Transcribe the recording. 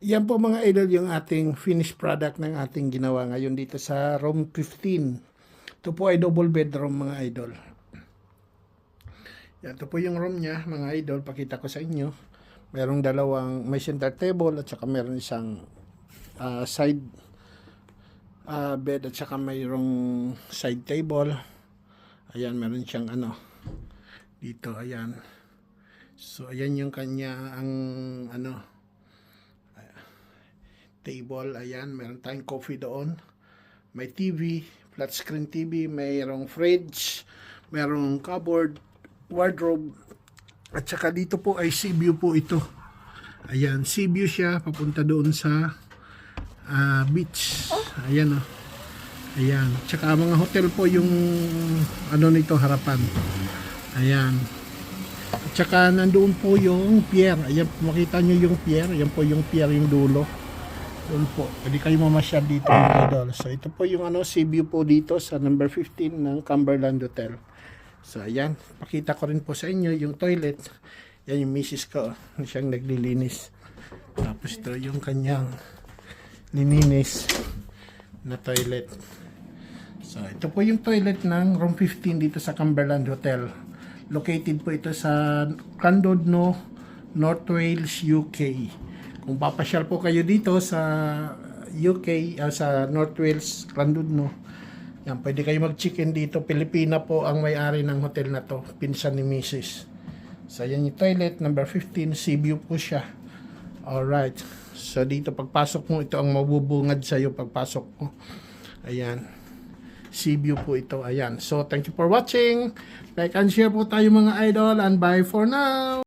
Yan po mga idol yung ating finished product ng ating ginawa ngayon dito sa room 15. Ito po ay double bedroom mga idol. Yan, ito po yung room niya mga idol. Pakita ko sa inyo. Merong may center table at saka meron isang side bed at saka mayroong side table. Ayan, meron siyang dito, ayan. So, ayan yung kanya table, ayan, meron tayong coffee doon. May TV, flat screen TV, mayroong fridge, mayroong cupboard, wardrobe. At saka dito po ay sea view po ito. Ayan, sea view siya, papunta doon sa beach. Ayan o. Ayan, tsaka mga hotel po yung nito harapan. Ayan. At saka nandoon po yung pier. Ayan, makita nyo yung pier. Ayan po yung pier, yung dulo. Doon po. Pwede kayo mamasyal dito mga idol. So ito po yung sea view po dito sa number 15 ng Cumberland Hotel. So ayan, pakita ko rin po sa inyo yung toilet. Yan yung misis ko. Siyang naglilinis. Tapos ito yung kanyang lininis na toilet. So ito po yung toilet ng room 15 dito sa Cumberland Hotel. Located po ito sa Llandudno, North Wales, UK. Kung papasyal po kayo dito sa UK, sa North Wales, Llandudno, yan, pwede kayo mag-check-in dito. Pilipina po ang may-ari ng hotel na to, pinsan ni Mrs. So yan yung toilet, number 15, sea view po siya. Alright, so dito pagpasok mo, ito ang mabubungad sa iyo pagpasok mo. Ayan, sea view po ito. Ayan, so thank you for watching. Like and share po tayo mga idol, and bye for now.